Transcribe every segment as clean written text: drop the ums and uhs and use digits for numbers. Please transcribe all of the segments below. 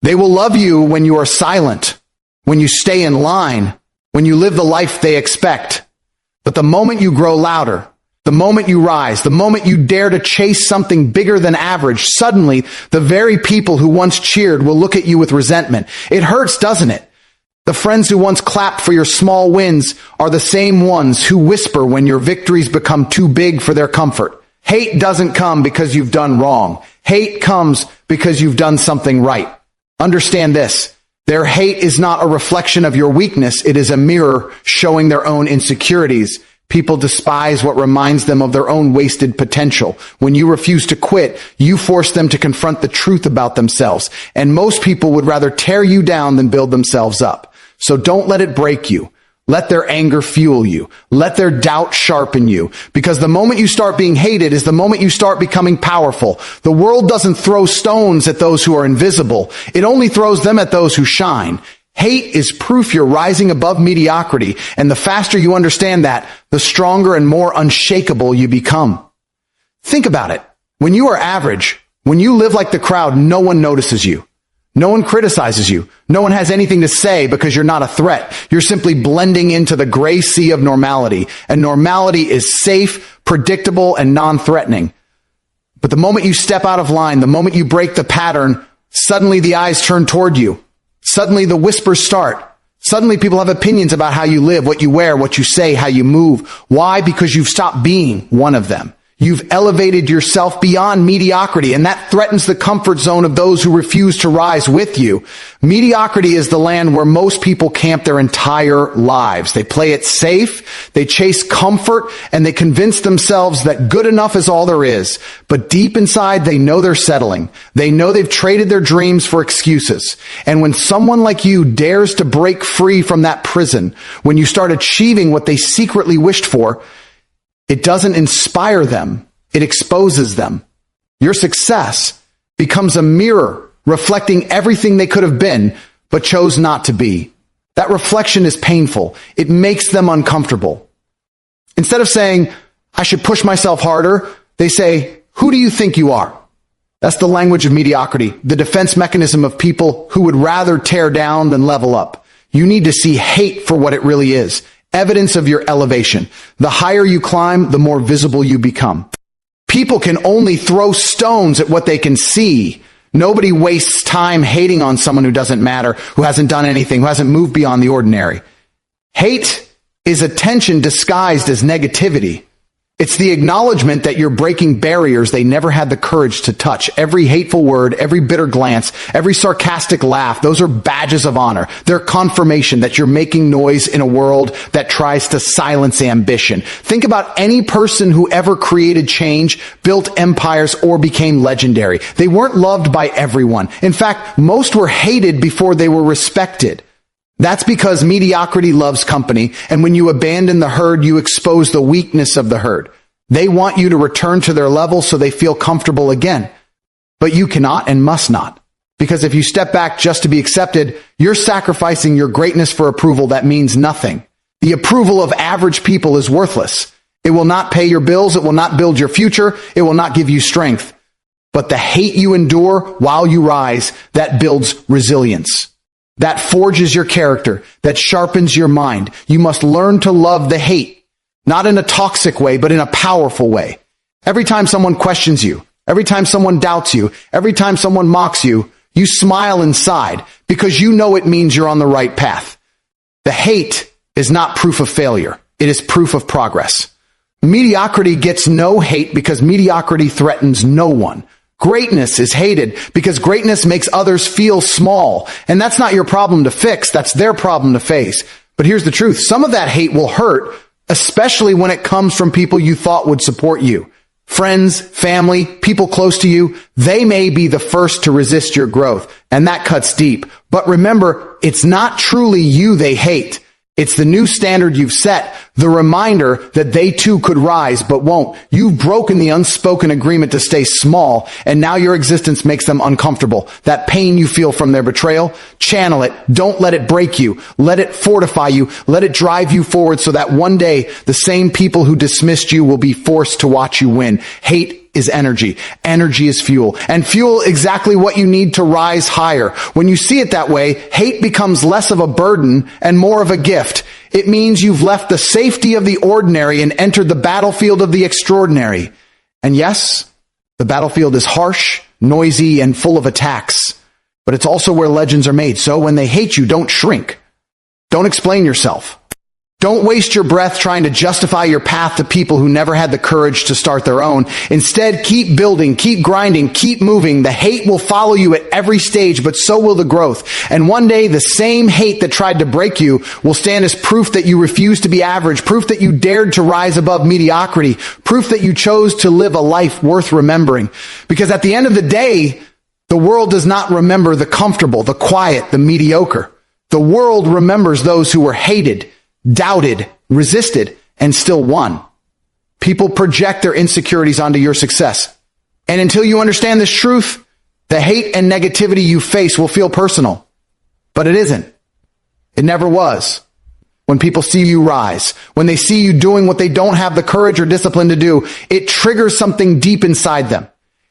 They will love you when you are silent, when you stay in line, when you live the life they expect. But the moment you grow louder, the moment you rise, the moment you dare to chase something bigger than average, suddenly the very people who once cheered will look at you with resentment. It hurts, doesn't it? The friends who once clapped for your small wins are the same ones who whisper when your victories become too big for their comfort. Hate doesn't come because you've done wrong. Hate comes because you've done something right. Understand this. Their hate is not a reflection of your weakness. It is a mirror showing their own insecurities. People despise what reminds them of their own wasted potential. When you refuse to quit, you force them to confront the truth about themselves. And most people would rather tear you down than build themselves up. So don't let it break you. Let their anger fuel you. Let their doubt sharpen you. Because the moment you start being hated is the moment you start becoming powerful. The world doesn't throw stones at those who are invisible. It only throws them at those who shine. Hate is proof you're rising above mediocrity. And the faster you understand that, the stronger and more unshakable you become. Think about it. When you are average, when you live like the crowd, no one notices you. No one criticizes you. No one has anything to say because you're not a threat. You're simply blending into the gray sea of normality. And normality is safe, predictable, and non-threatening. But the moment you step out of line, the moment you break the pattern, suddenly the eyes turn toward you. Suddenly the whispers start. Suddenly people have opinions about how you live, what you wear, what you say, how you move. Why? Because you've stopped being one of them. You've elevated yourself beyond mediocrity, and that threatens the comfort zone of those who refuse to rise with you. Mediocrity is the land where most people camp their entire lives. They play it safe, they chase comfort, and they convince themselves that good enough is all there is. But deep inside, they know they're settling. They know they've traded their dreams for excuses. And when someone like you dares to break free from that prison, when you start achieving what they secretly wished for, it doesn't inspire them. It exposes them. Your success becomes a mirror reflecting everything they could have been, but chose not to be. That reflection is painful. It makes them uncomfortable. Instead of saying, I should push myself harder, they say, who do you think you are? That's the language of mediocrity, the defense mechanism of people who would rather tear down than level up. You need to see hate for what it really is. Evidence of your elevation. The higher you climb, the more visible you become. People can only throw stones at what they can see. Nobody wastes time hating on someone who doesn't matter, who hasn't done anything, who hasn't moved beyond the ordinary. Hate is attention disguised as negativity. It's the acknowledgement that you're breaking barriers they never had the courage to touch. Every hateful word, every bitter glance, every sarcastic laugh, those are badges of honor. They're confirmation that you're making noise in a world that tries to silence ambition. Think about any person who ever created change, built empires, or became legendary. They weren't loved by everyone. In fact, most were hated before they were respected. That's because mediocrity loves company, and when you abandon the herd, you expose the weakness of the herd. They want you to return to their level so they feel comfortable again. But you cannot and must not. Because if you step back just to be accepted, you're sacrificing your greatness for approval that means nothing. The approval of average people is worthless. It will not pay your bills, it will not build your future, it will not give you strength. But the hate you endure while you rise, that builds resilience. That forges your character, that sharpens your mind. You must learn to love the hate, not in a toxic way, but in a powerful way. Every time someone questions you, every time someone doubts you, every time someone mocks you, you smile inside because you know it means you're on the right path. The hate is not proof of failure. It is proof of progress. Mediocrity gets no hate because mediocrity threatens no one. Greatness is hated because greatness makes others feel small. And that's not your problem to fix. That's their problem to face. But here's the truth. Some of that hate will hurt, especially when it comes from people you thought would support you. Friends, family, people close to you, they may be the first to resist your growth. And that cuts deep. But remember, it's not truly you they hate. It's the new standard you've set, The reminder that they too could rise but won't. You've broken the unspoken agreement to stay small, and now your existence makes them uncomfortable. That pain you feel from their betrayal, channel it. Don't let it break you. Let it fortify you. Let it drive you forward so that one day the same people who dismissed you will be forced to watch you win. Hate is energy. Energy is fuel. And fuel exactly what you need to rise higher. When you see it that way, hate becomes less of a burden and more of a gift. It means you've left the safety of the ordinary and entered the battlefield of the extraordinary. And yes, the battlefield is harsh, noisy, and full of attacks. But it's also where legends are made. So when they hate you, don't shrink. Don't explain yourself. Don't waste your breath trying to justify your path to people who never had the courage to start their own. Instead, keep building, keep grinding, keep moving. The hate will follow you at every stage, but so will the growth. And one day, the same hate that tried to break you will stand as proof that you refused to be average, proof that you dared to rise above mediocrity, proof that you chose to live a life worth remembering. Because at the end of the day, the world does not remember the comfortable, the quiet, the mediocre. The world remembers those who were hated, doubted, resisted, and still won. People project their insecurities onto your success. And until you understand this truth, the hate and negativity you face will feel personal. But it isn't. It never was. When people see you rise, when they see you doing what they don't have the courage or discipline to do, it triggers something deep inside them.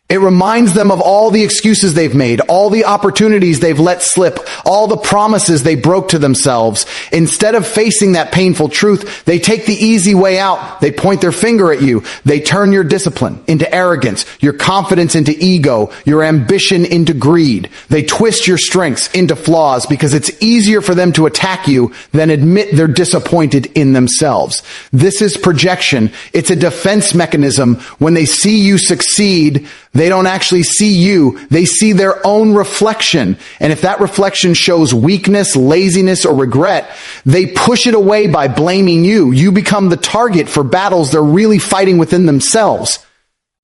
It reminds them of all the excuses they've made, all the opportunities they've let slip, all the promises they broke to themselves. Instead of facing that painful truth, they take the easy way out. They point their finger at you. They turn your discipline into arrogance, your confidence into ego, your ambition into greed. They twist your strengths into flaws because it's easier for them to attack you than admit they're disappointed in themselves. This is projection. It's a defense mechanism. When they see you succeed, they don't actually see you. They see their own reflection. And if that reflection shows weakness, laziness, or regret, they push it away by blaming you. You become the target for battles they're really fighting within themselves.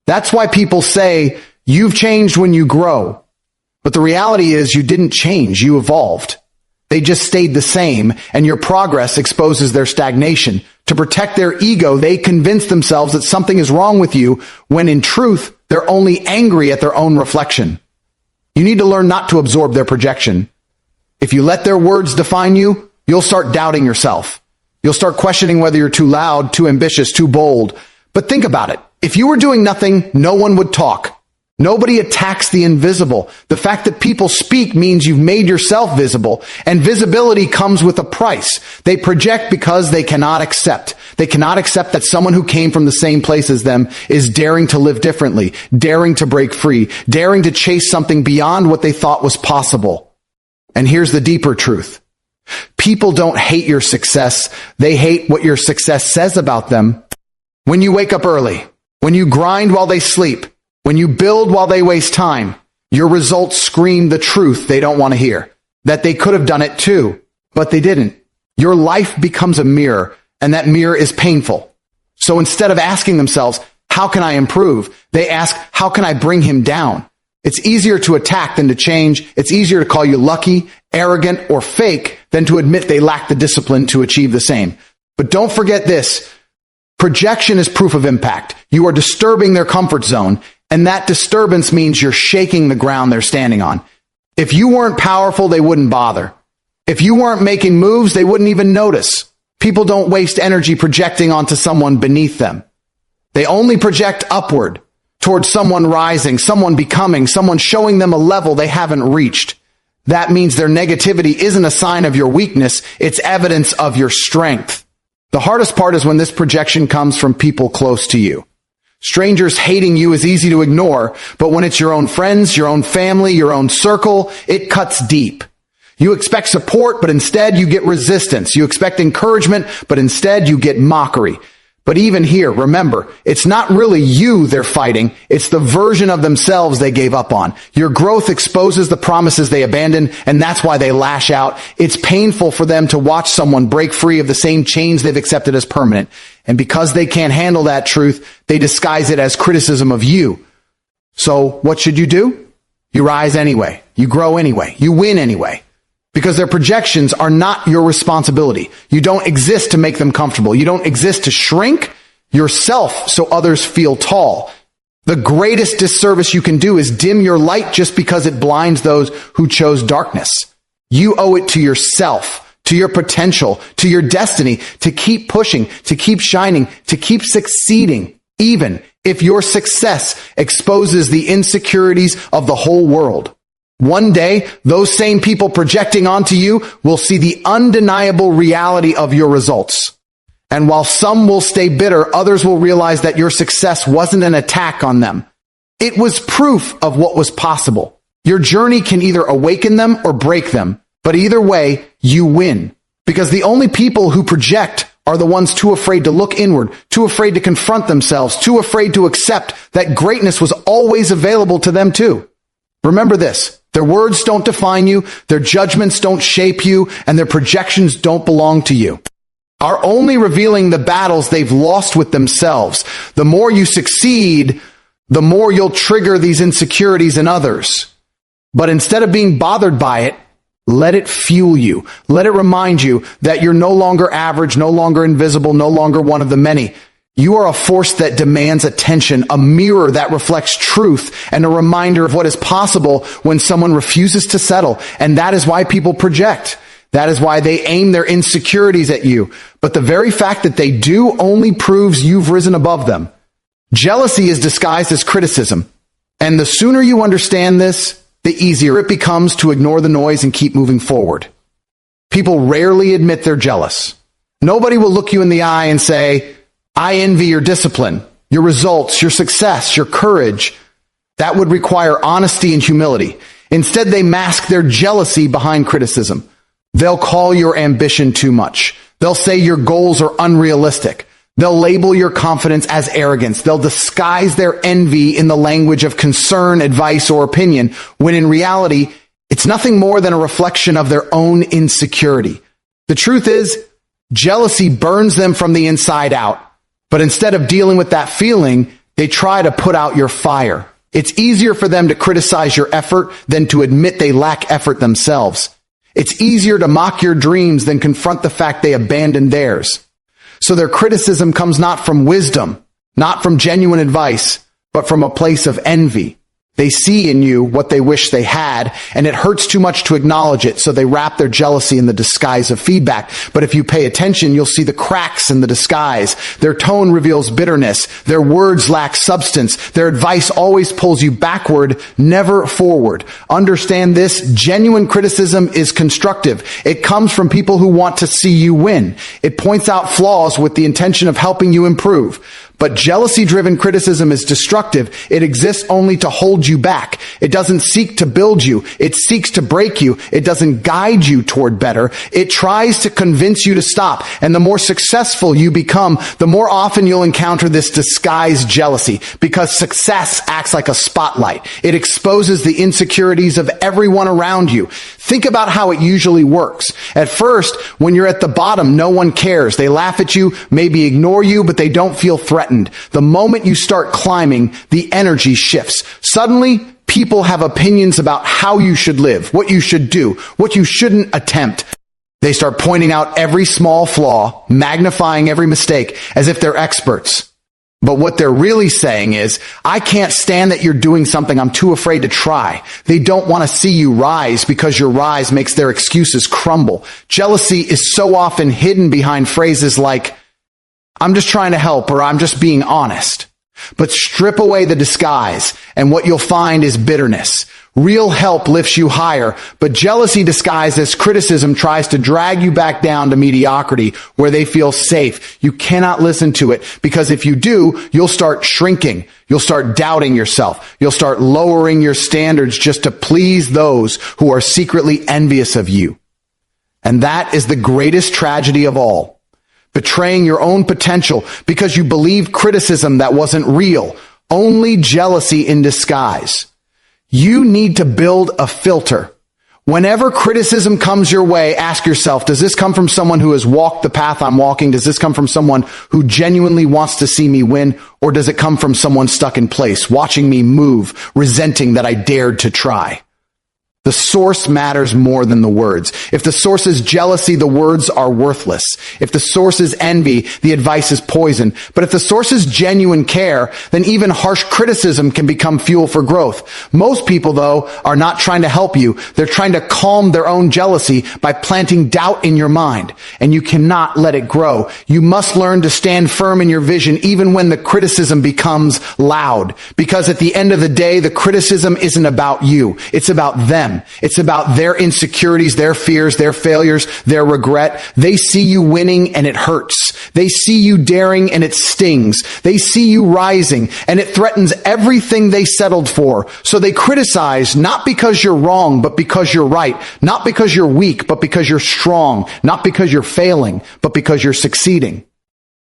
That's why people say, you've changed when you grow. But the reality is you didn't change. You evolved. They just stayed the same, and your progress exposes their stagnation. To protect their ego, they convince themselves that something is wrong with you, when in truth, they're only angry at their own reflection. You need to learn not to absorb their projection. If you let their words define you, you'll start doubting yourself. You'll start questioning whether you're too loud, too ambitious, too bold. But think about it. If you were doing nothing, no one would talk. Nobody attacks the invisible. The fact that people speak means you've made yourself visible, and visibility comes with a price. They project because they cannot accept. They cannot accept that someone who came from the same place as them is daring to live differently, daring to break free, daring to chase something beyond what they thought was possible. And here's the deeper truth. People don't hate your success. They hate what your success says about them. When you wake up early, when you grind while they sleep, when you build while they waste time, your results scream the truth they don't want to hear. That they could have done it too, but they didn't. Your life becomes a mirror, and that mirror is painful. So instead of asking themselves, how can I improve? They ask, how can I bring him down? It's easier to attack than to change. It's easier to call you lucky, arrogant, or fake than to admit they lack the discipline to achieve the same. But don't forget this. Projection is proof of impact. You are disturbing their comfort zone, and that disturbance means you're shaking the ground they're standing on. If you weren't powerful, they wouldn't bother. If you weren't making moves, they wouldn't even notice. People don't waste energy projecting onto someone beneath them. They only project upward, towards someone rising, someone becoming, someone showing them a level they haven't reached. That means their negativity isn't a sign of your weakness, it's evidence of your strength. The hardest part is when this projection comes from people close to you. Strangers hating you is easy to ignore, but when it's your own friends, your own family, your own circle, it cuts deep. You expect support, but instead you get resistance. You expect encouragement, but instead you get mockery. But even here, remember, it's not really you they're fighting. It's the version of themselves they gave up on. Your growth exposes the promises they abandoned, and that's why they lash out. It's painful for them to watch someone break free of the same chains they've accepted as permanent. And because they can't handle that truth, they disguise it as criticism of you. So what should you do? You rise anyway. You grow anyway. You win anyway. because their projections are not your responsibility. You don't exist to make them comfortable. You don't exist to shrink yourself so others feel tall. The greatest disservice you can do is dim your light just because it blinds those who chose darkness. You owe it to yourself, to your potential, to your destiny, to keep pushing, to keep shining, to keep succeeding, even if your success exposes the insecurities of the whole world. One day, those same people projecting onto you will see the undeniable reality of your results. And while some will stay bitter, others will realize that your success wasn't an attack on them. It was proof of what was possible. Your journey can either awaken them or break them, but either way, you win. Because the only people who project are the ones too afraid to look inward, too afraid to confront themselves, too afraid to accept that greatness was always available to them too. Remember this, their words don't define you, their judgments don't shape you, and their projections don't belong to you. Are only revealing the battles they've lost with themselves. The more you succeed, the more you'll trigger these insecurities in others. But instead of being bothered by it, let it fuel you. Let it remind you that you're no longer average, no longer invisible, no longer one of the many. You are a force that demands attention, a mirror that reflects truth, and a reminder of what is possible when someone refuses to settle. And that is why people project. That is why they aim their insecurities at you. But the very fact that they do only proves you've risen above them. Jealousy is disguised as criticism. And the sooner you understand this, the easier it becomes to ignore the noise and keep moving forward. People rarely admit they're jealous. Nobody will look you in the eye and say, I envy your discipline, your results, your success, your courage. That would require honesty and humility. Instead, they mask their jealousy behind criticism. They'll call your ambition too much. They'll say your goals are unrealistic. They'll label your confidence as arrogance. They'll disguise their envy in the language of concern, advice, or opinion, when in reality, it's nothing more than a reflection of their own insecurity. The truth is, jealousy burns them from the inside out. But instead of dealing with that feeling, they try to put out your fire. It's easier for them to criticize your effort than to admit they lack effort themselves. It's easier to mock your dreams than confront the fact they abandoned theirs. So their criticism comes not from wisdom, not from genuine advice, but from a place of envy. They see in you what they wish they had, and it hurts too much to acknowledge it, so they wrap their jealousy in the disguise of feedback. But if you pay attention, you'll see the cracks in the disguise. Their tone reveals bitterness. Their words lack substance. Their advice always pulls you backward, never forward. Understand this, genuine criticism is constructive. It comes from people who want to see you win. It points out flaws with the intention of helping you improve. But jealousy-driven criticism is destructive. It exists only to hold you back. It doesn't seek to build you. It seeks to break you. It doesn't guide you toward better. It tries to convince you to stop. And the more successful you become, the more often you'll encounter this disguised jealousy, because success acts like a spotlight. It exposes the insecurities of everyone around you. Think about how it usually works. At first, when you're at the bottom, no one cares. They laugh at you, maybe ignore you, but they don't feel threatened. The moment you start climbing, the energy shifts. Suddenly, people have opinions about how you should live, what you should do, what you shouldn't attempt. They start pointing out every small flaw, magnifying every mistake, as if they're experts. But what they're really saying is, I can't stand that you're doing something I'm too afraid to try. They don't want to see you rise because your rise makes their excuses crumble. Jealousy is so often hidden behind phrases like, I'm just trying to help, or I'm just being honest. But strip away the disguise, and what you'll find is bitterness. Real help lifts you higher, but jealousy disguised as criticism tries to drag you back down to mediocrity, where they feel safe. You cannot listen to it, because if you do, you'll start shrinking. You'll start doubting yourself. You'll start lowering your standards just to please those who are secretly envious of you. And that is the greatest tragedy of all. Betraying your own potential because you believed criticism that wasn't real, only jealousy in disguise. You need to build a filter. Whenever criticism comes your way, ask yourself, does this come from someone who has walked the path I'm walking? Does this come from someone who genuinely wants to see me win? Or does it come from someone stuck in place, watching me move, resenting that I dared to try? The source matters more than the words. If the source is jealousy, the words are worthless. If the source is envy, the advice is poison. But if the source is genuine care, then even harsh criticism can become fuel for growth. Most people, though, are not trying to help you. They're trying to calm their own jealousy by planting doubt in your mind. And you cannot let it grow. You must learn to stand firm in your vision even when the criticism becomes loud. Because at the end of the day, the criticism isn't about you. It's about them. It's about their insecurities, their fears, their failures, their regret. They see you winning and it hurts. They see you daring and it stings. They see you rising and it threatens everything they settled for. So they criticize not because you're wrong, but because you're right. Not because you're weak, but because you're strong. Not because you're failing, but because you're succeeding.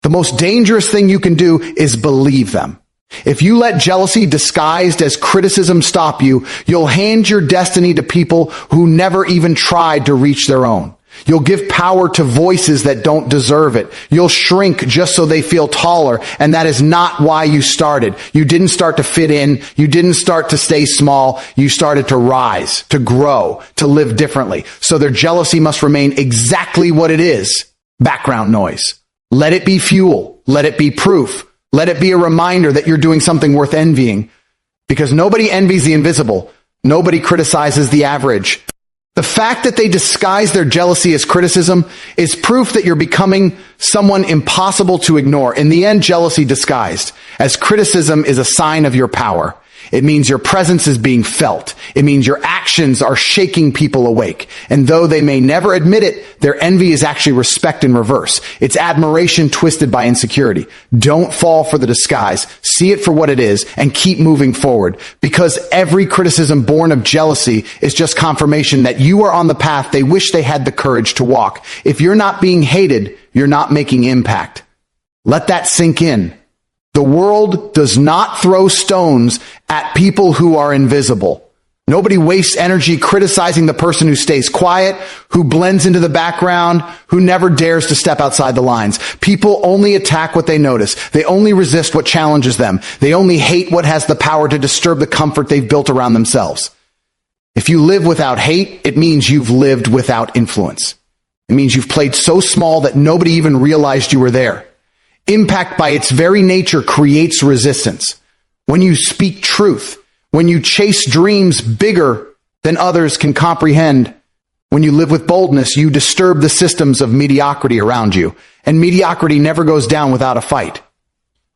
The most dangerous thing you can do is believe them. If you let jealousy disguised as criticism stop you, you'll hand your destiny to people who never even tried to reach their own. You'll give power to voices that don't deserve it. You'll shrink just so they feel taller, and that is not why you started. You didn't start to fit in. You didn't start to stay small. You started to rise, to grow, to live differently. So their jealousy must remain exactly what it is: background noise. Let it be fuel. Let it be proof. Let it be a reminder that you're doing something worth envying, because nobody envies the invisible. Nobody criticizes the average. The fact that they disguise their jealousy as criticism is proof that you're becoming someone impossible to ignore. In the end, jealousy disguised as criticism is a sign of your power. It means your presence is being felt. It means your actions are shaking people awake. And though they may never admit it, their envy is actually respect in reverse. It's admiration twisted by insecurity. Don't fall for the disguise. See it for what it is and keep moving forward. Because every criticism born of jealousy is just confirmation that you are on the path they wish they had the courage to walk. If you're not being hated, you're not making impact. Let that sink in. The world does not throw stones at people who are invisible. Nobody wastes energy criticizing the person who stays quiet, who blends into the background, who never dares to step outside the lines. People only attack what they notice. They only resist what challenges them. They only hate what has the power to disturb the comfort they've built around themselves. If you live without hate, it means you've lived without influence. It means you've played so small that nobody even realized you were there. Impact by its very nature creates resistance. When you speak truth, when you chase dreams bigger than others can comprehend, when you live with boldness, you disturb the systems of mediocrity around you. And mediocrity never goes down without a fight.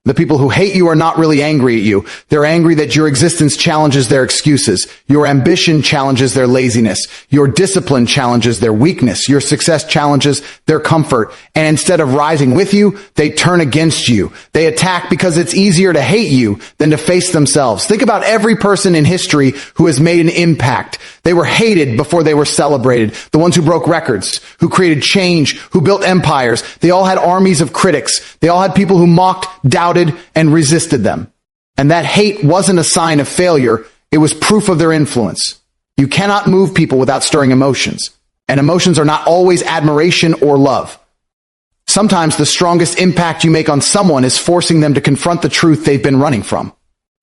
The people who hate you are not really angry at you. They're angry that your existence challenges their excuses. Your ambition challenges their laziness. Your discipline challenges their weakness. Your success challenges their comfort. And instead of rising with you, they turn against you. They attack because it's easier to hate you than to face themselves. Think about every person in history who has made an impact. They were hated before they were celebrated. The ones who broke records, who created change, who built empires. They all had armies of critics. They all had people who mocked, doubted, and resisted them. And that hate wasn't a sign of failure. It was proof of their influence. You cannot move people without stirring emotions. And emotions are not always admiration or love. Sometimes the strongest impact you make on someone is forcing them to confront the truth they've been running from.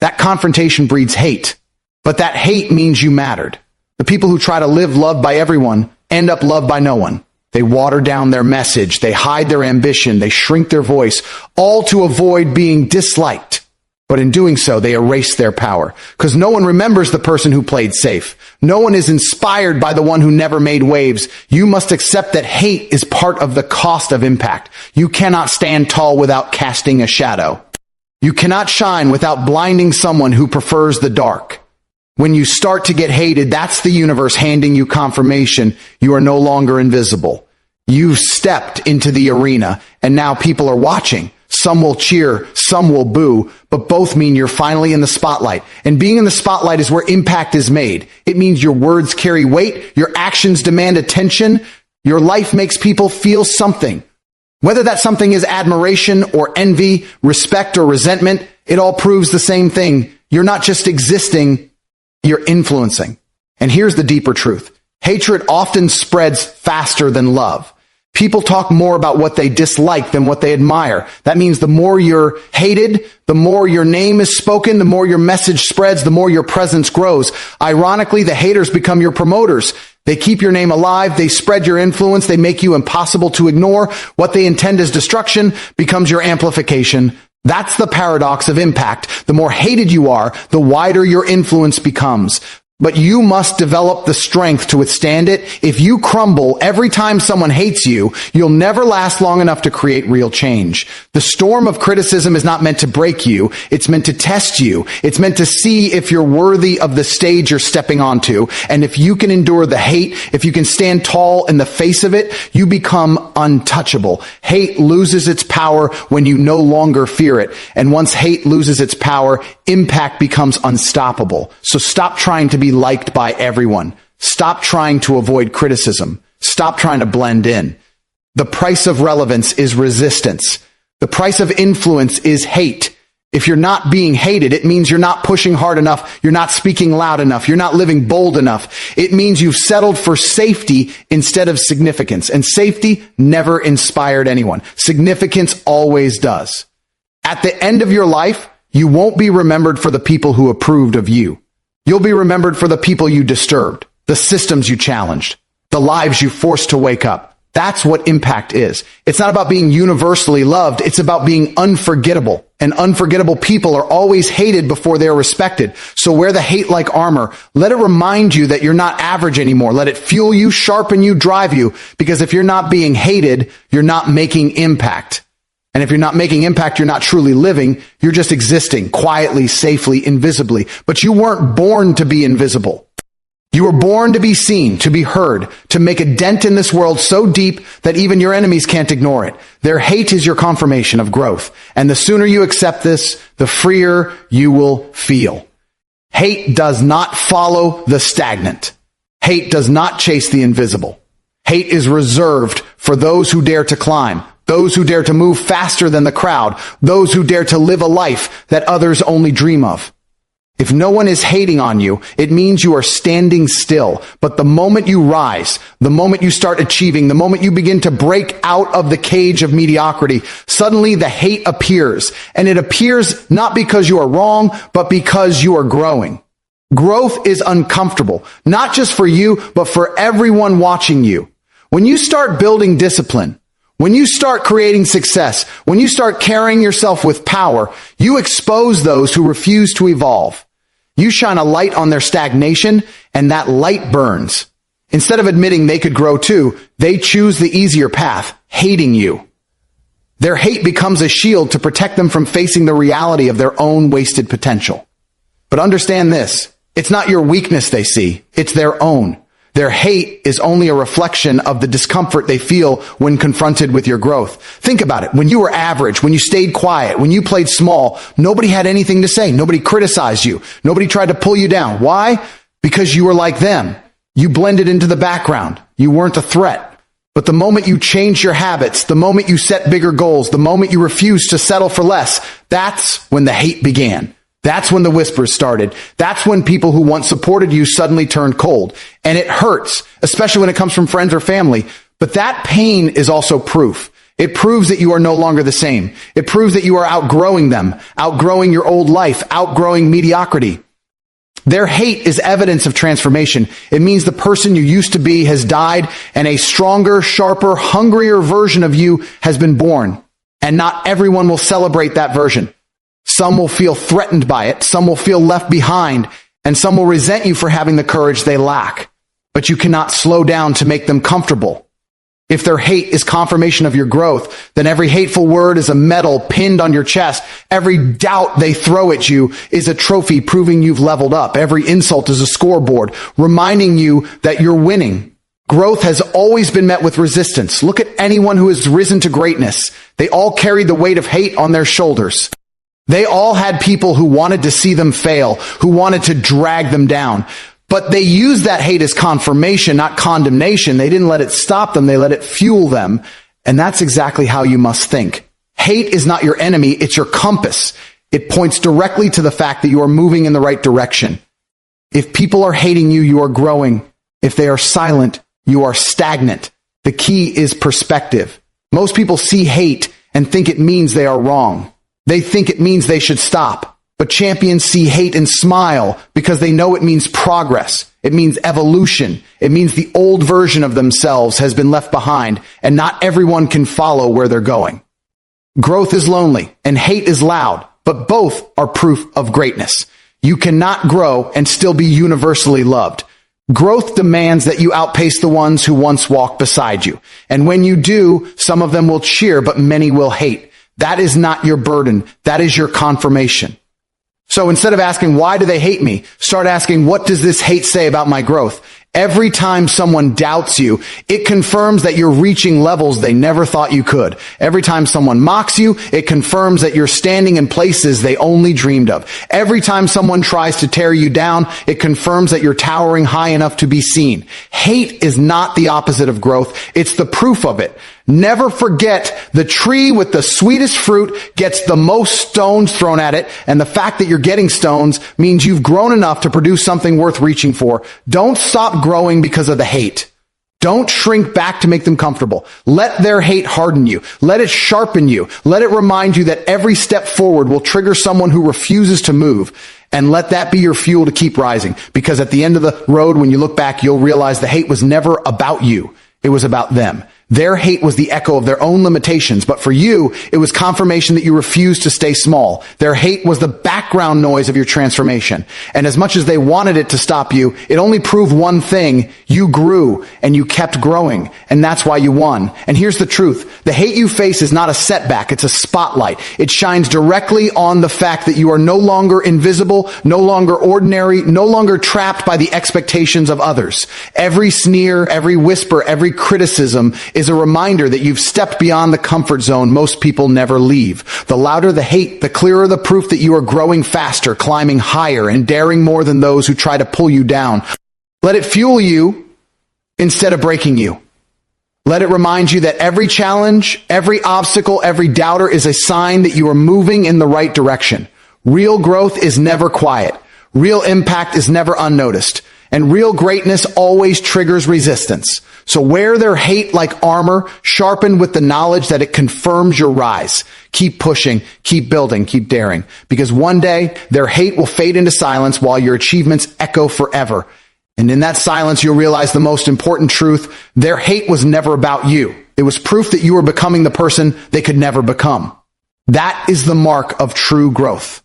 That confrontation breeds hate. But that hate means you mattered. The people who try to live loved by everyone end up loved by no one. They water down their message. They hide their ambition. They shrink their voice, all to avoid being disliked. But in doing so, they erase their power, because no one remembers the person who played safe. No one is inspired by the one who never made waves. You must accept that hate is part of the cost of impact. You cannot stand tall without casting a shadow. You cannot shine without blinding someone who prefers the dark. When you start to get hated, that's the universe handing you confirmation you are no longer invisible. You've stepped into the arena, and now people are watching. Some will cheer, some will boo, but both mean you're finally in the spotlight. And being in the spotlight is where impact is made. It means your words carry weight, your actions demand attention, your life makes people feel something. Whether that something is admiration or envy, respect or resentment, it all proves the same thing. You're not just existing, you're influencing. And here's the deeper truth. Hatred often spreads faster than love. People talk more about what they dislike than what they admire. That means the more you're hated, the more your name is spoken, the more your message spreads, the more your presence grows. Ironically, the haters become your promoters. They keep your name alive. They spread your influence. They make you impossible to ignore. What they intend as destruction becomes your amplification. That's the paradox of impact. The more hated you are, the wider your influence becomes. But you must develop the strength to withstand it. If you crumble every time someone hates you, you'll never last long enough to create real change. The storm of criticism is not meant to break you. It's meant to test you. It's meant to see if you're worthy of the stage you're stepping onto. And if you can endure the hate, if you can stand tall in the face of it, you become untouchable. Hate loses its power when you no longer fear it. And once hate loses its power, impact becomes unstoppable. So stop trying to be liked by everyone. Stop trying to avoid criticism. Stop trying to blend in. The price of relevance is resistance. The price of influence is hate. If you're not being hated, it means you're not pushing hard enough. You're not speaking loud enough. You're not living bold enough. It means you've settled for safety instead of significance. And safety never inspired anyone. Significance always does. At the end of your life, you won't be remembered for the people who approved of you. You'll be remembered for the people you disturbed, the systems you challenged, the lives you forced to wake up. That's what impact is. It's not about being universally loved. It's about being unforgettable. And unforgettable people are always hated before they're respected. So wear the hate like armor. Let it remind you that you're not average anymore. Let it fuel you, sharpen you, drive you. Because if you're not being hated, you're not making impact. And if you're not making impact, you're not truly living. You're just existing quietly, safely, invisibly. But you weren't born to be invisible. You were born to be seen, to be heard, to make a dent in this world so deep that even your enemies can't ignore it. Their hate is your confirmation of growth. And the sooner you accept this, the freer you will feel. Hate does not follow the stagnant. Hate does not chase the invisible. Hate is reserved for those who dare to climb. Those who dare to move faster than the crowd. Those who dare to live a life that others only dream of. If no one is hating on you, it means you are standing still. But the moment you rise, the moment you start achieving, the moment you begin to break out of the cage of mediocrity, suddenly the hate appears. And it appears not because you are wrong, but because you are growing. Growth is uncomfortable, not just for you, but for everyone watching you. When you start building discipline, when you start creating success, when you start carrying yourself with power, you expose those who refuse to evolve. You shine a light on their stagnation, and that light burns. Instead of admitting they could grow too, they choose the easier path, hating you. Their hate becomes a shield to protect them from facing the reality of their own wasted potential. But understand this, it's not your weakness they see, it's their own. Their hate is only a reflection of the discomfort they feel when confronted with your growth. Think about it. When you were average, when you stayed quiet, when you played small, nobody had anything to say. Nobody criticized you. Nobody tried to pull you down. Why? Because you were like them. You blended into the background. You weren't a threat. But the moment you changed your habits, the moment you set bigger goals, the moment you refused to settle for less, that's when the hate began. That's when the whispers started. That's when people who once supported you suddenly turned cold. And it hurts, especially when it comes from friends or family. But that pain is also proof. It proves that you are no longer the same. It proves that you are outgrowing them, outgrowing your old life, outgrowing mediocrity. Their hate is evidence of transformation. It means the person you used to be has died and a stronger, sharper, hungrier version of you has been born. And not everyone will celebrate that version. Some will feel threatened by it, some will feel left behind, and some will resent you for having the courage they lack. But you cannot slow down to make them comfortable. If their hate is confirmation of your growth, then every hateful word is a medal pinned on your chest. Every doubt they throw at you is a trophy proving you've leveled up. Every insult is a scoreboard reminding you that you're winning. Growth has always been met with resistance. Look at anyone who has risen to greatness. They all carried the weight of hate on their shoulders. They all had people who wanted to see them fail, who wanted to drag them down. But they used that hate as confirmation, not condemnation. They didn't let it stop them. They let it fuel them. And that's exactly how you must think. Hate is not your enemy. It's your compass. It points directly to the fact that you are moving in the right direction. If people are hating you, you are growing. If they are silent, you are stagnant. The key is perspective. Most people see hate and think it means they are wrong. They think it means they should stop. But champions see hate and smile because they know it means progress. It means evolution. It means the old version of themselves has been left behind, and not everyone can follow where they're going. Growth is lonely and hate is loud, but both are proof of greatness. You cannot grow and still be universally loved. Growth demands that you outpace the ones who once walked beside you. And when you do, some of them will cheer, but many will hate. That is not your burden. That is your confirmation. So instead of asking, why do they hate me? Start asking, what does this hate say about my growth? Every time someone doubts you, it confirms that you're reaching levels they never thought you could. Every time someone mocks you, it confirms that you're standing in places they only dreamed of. Every time someone tries to tear you down, it confirms that you're towering high enough to be seen. Hate is not the opposite of growth. It's the proof of it. Never forget, the tree with the sweetest fruit gets the most stones thrown at it, and the fact that you're getting stones means you've grown enough to produce something worth reaching for. Don't stop growing because of the hate. Don't shrink back to make them comfortable. Let their hate harden you. Let it sharpen you. Let it remind you that every step forward will trigger someone who refuses to move. And let that be your fuel to keep rising. Because at the end of the road, when you look back, you'll realize the hate was never about you. It was about them. Their hate was the echo of their own limitations, but for you, it was confirmation that you refused to stay small. Their hate was the background noise of your transformation. And as much as they wanted it to stop you, it only proved one thing: you grew and you kept growing, and that's why you won. And here's the truth. The hate you face is not a setback, it's a spotlight. It shines directly on the fact that you are no longer invisible, no longer ordinary, no longer trapped by the expectations of others. Every sneer, every whisper, every criticism is a reminder that you've stepped beyond the comfort zone most people never leave. The louder the hate, the clearer the proof that you are growing faster, climbing higher, and daring more than those who try to pull you down. Let it fuel you instead of breaking you. Let it remind you that every challenge, every obstacle, every doubter is a sign that you are moving in the right direction. Real growth is never quiet. Real impact is never unnoticed. And real greatness always triggers resistance. So wear their hate like armor, sharpened with the knowledge that it confirms your rise. Keep pushing, keep building, keep daring. Because one day, their hate will fade into silence while your achievements echo forever. And in that silence, you'll realize the most important truth: their hate was never about you. It was proof that you were becoming the person they could never become. That is the mark of true growth.